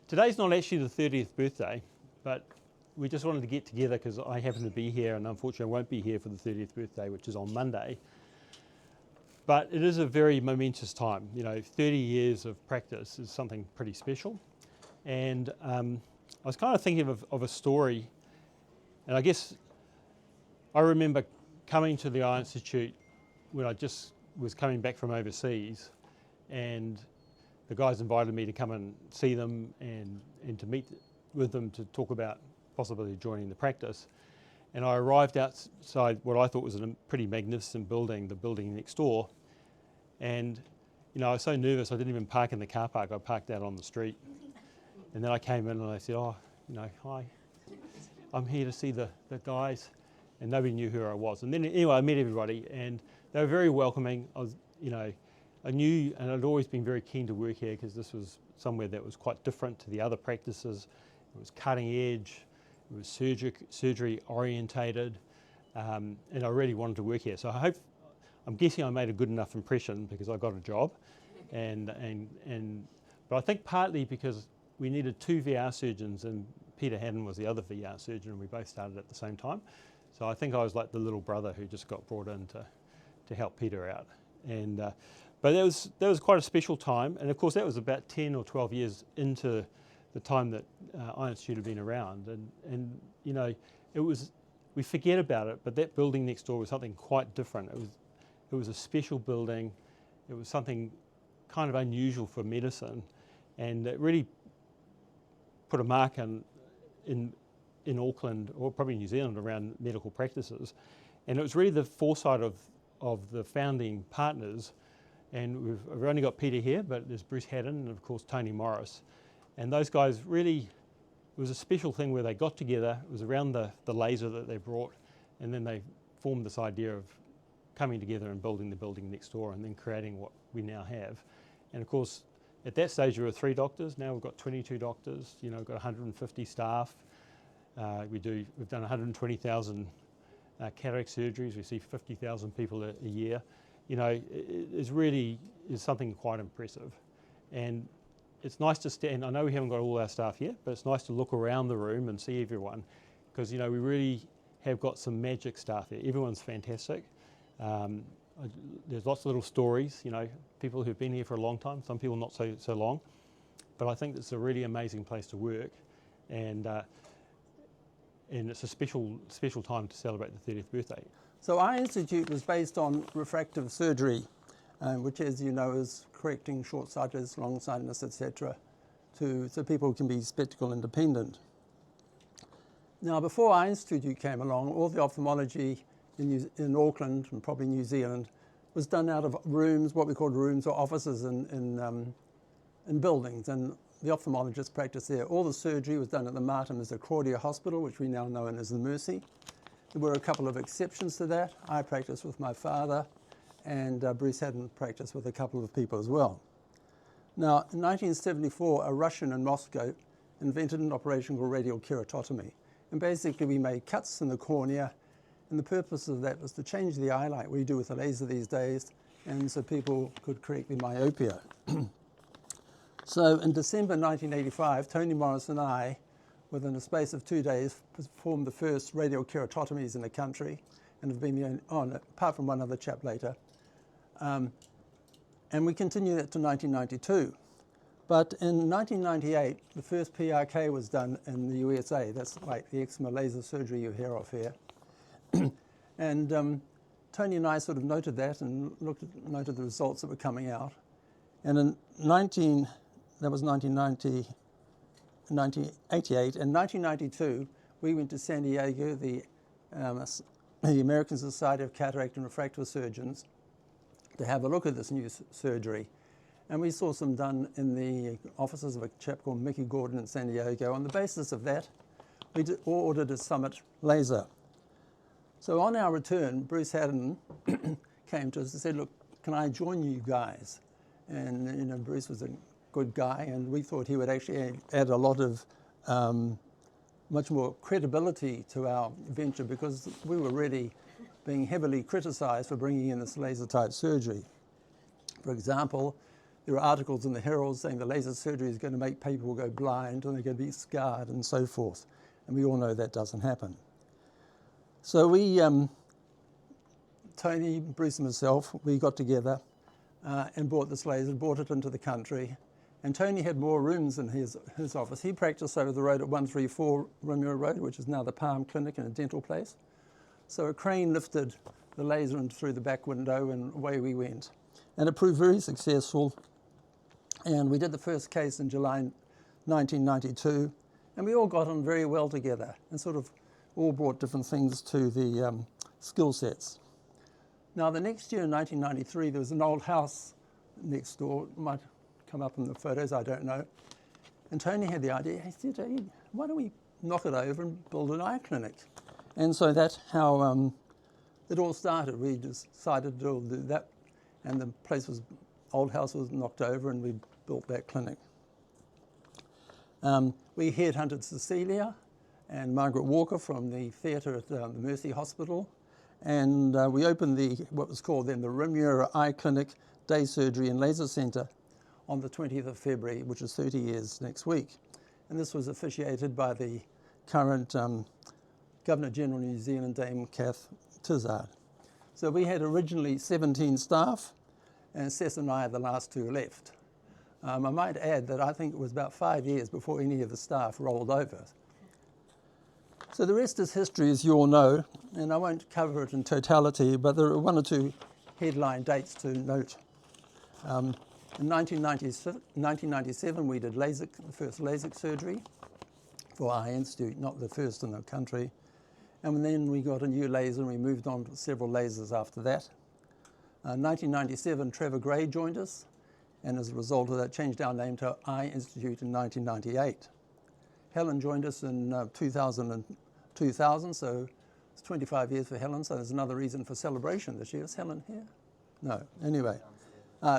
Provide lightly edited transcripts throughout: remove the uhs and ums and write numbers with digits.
Today's not actually the 30th birthday, but we just wanted to get together because I happen to be here, and unfortunately I won't be here for the 30th birthday, which is on Monday. But it is a very momentous time. 30 years of practice is something pretty special. And I was kind of thinking of a story, and I guess I remember coming to the Eye Institute when I just was coming back from overseas, and the guys invited me to come and see them and to meet with them to talk about possibly joining the practice. And I arrived outside what I thought was a pretty magnificent building, the building next door. And I was so nervous I didn't even park in the car park, I parked out on the street. And then I came in and I said, hi, I'm here to see the guys. And nobody knew who I was. And then anyway, I met everybody and they were very welcoming. I knew, and I'd always been very keen to work here because this was somewhere that was quite different to the other practices. It was cutting edge, it was surgery orientated, and I really wanted to work here. So I'm guessing I made a good enough impression because I got a job, but I think partly because we needed 2 VR surgeons and Peter Haddon was the other VR surgeon, and we both started at the same time. So I think I was like the little brother who just got brought in to help Peter out. But that was quite a special time, and of course that was about 10 or 12 years into the time that Eye Institute had been around, and we forget about it, but that building next door was something quite different. It was a special building. It was something kind of unusual for medicine, and it really put a mark in Auckland, or probably New Zealand, around medical practices. And it was really the foresight of the founding partners. And we've only got Peter here, but there's Bruce Haddon and of course Tony Morris. And those guys really, it was a special thing where they got together. It was around the laser that they brought, and then they formed this idea of coming together and building the building next door and then creating what we now have. And of course, at that stage there were 3 doctors. Now we've got 22 doctors. We've got 150 staff. We've done 120,000 cataract surgeries. We see 50,000 people a year. It really is something quite impressive. And it's nice to stand, I know we haven't got all our staff here, but it's nice to look around the room and see everyone, because we really have got some magic staff here. Everyone's fantastic. There's lots of little stories, people who've been here for a long time, some people not so long, but I think it's a really amazing place to work, and it's a special time to celebrate the 30th birthday. So Eye Institute was based on refractive surgery, which, as you know, is correcting short-sightedness, long-sightedness, etc., so people can be spectacle independent. Now, before Eye Institute came along, all the ophthalmology in Auckland and probably New Zealand was done out of rooms, what we called rooms or offices in buildings, and the ophthalmologists practiced there. All the surgery was done at the Mater Misericordia Hospital, which we now know as the Mercy. There were a couple of exceptions to that. I practiced with my father, and Bruce Haddon practiced with a couple of people as well. Now, in 1974, a Russian in Moscow invented an operation called radial keratotomy. And basically, we made cuts in the cornea, and the purpose of that was to change the eye like we do with the laser these days, and so people could correct the myopia. So in December 1985, Tony Morris and I, within a space of 2 days, performed the first radial keratotomies in the country, and have been the only, apart from one other chap later. And we continued that to 1992. But in 1998, the first PRK was done in the USA. That's like the eczema laser surgery you hear of here. And Tony and I sort of noted that and noted the results that were coming out. And in 1988, and 1992, we went to San Diego, the American Society of Cataract and Refractive Surgeons, to have a look at this new surgery. And we saw some done in the offices of a chap called Mickey Gordon in San Diego. On the basis of that, we ordered a Summit laser. So on our return, Bruce Haddon came to us and said, look, can I join you guys? And Bruce was a good guy, and we thought he would actually add a lot of much more credibility to our venture, because we were really being heavily criticized for bringing in this laser type surgery. For example, there are articles in the Herald saying the laser surgery is going to make people go blind and they're going to be scarred and so forth. And we all know that doesn't happen. So we, Tony, Bruce and myself, we got together and bought this laser, brought it into the country. And Tony had more rooms in his office. He practiced over the road at 134 Remuera Road, which is now the Palm Clinic and a dental place. So a crane lifted the laser in through the back window and away we went. And it proved very successful. And we did the first case in July 1992. And we all got on very well together and sort of all brought different things to the skill sets. Now the next year in 1993, there was an old house next door. It might come up in the photos, I don't know. And Tony had the idea. He said, hey, why don't we knock it over and build an eye clinic? And so that's how it all started. We decided to do that, and the old house was knocked over, and we built that clinic. We headhunted Cecilia and Margaret Walker from the theatre at the Mercy Hospital, and we opened what was called then the Remuera Eye Clinic Day Surgery and Laser Centre on the 20th of February, which is 30 years next week. And this was officiated by the current Governor-General of New Zealand, Dame Kath Tizard. So we had originally 17 staff, and Seth and I are the last two left. I might add that I think it was about 5 years before any of the staff rolled over. So the rest is history, as you all know, and I won't cover it in totality, but there are one or two headline dates to note. In 1997, we did the first LASIK surgery for Eye Institute, not the first in the country. And then we got a new laser and we moved on to several lasers after that. 1997, Trevor Gray joined us, and as a result of that, changed our name to Eye Institute in 1998. Helen joined us in 2000, so it's 25 years for Helen, so there's another reason for celebration this year. Is Helen here? No, anyway.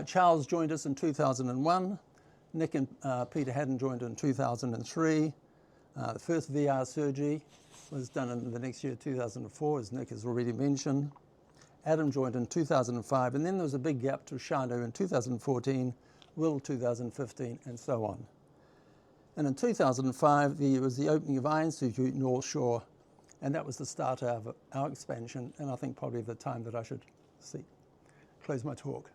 Charles joined us in 2001. Nick and Peter Haddon joined in 2003. The first VR surgery was done in the next year, 2004, as Nick has already mentioned. Adam joined in 2005, and then there was a big gap to Shano in 2014, Will 2015, and so on. And in 2005, there was the opening of Eye Institute North Shore, and that was the start of our expansion, and I think probably the time that I should close my talk.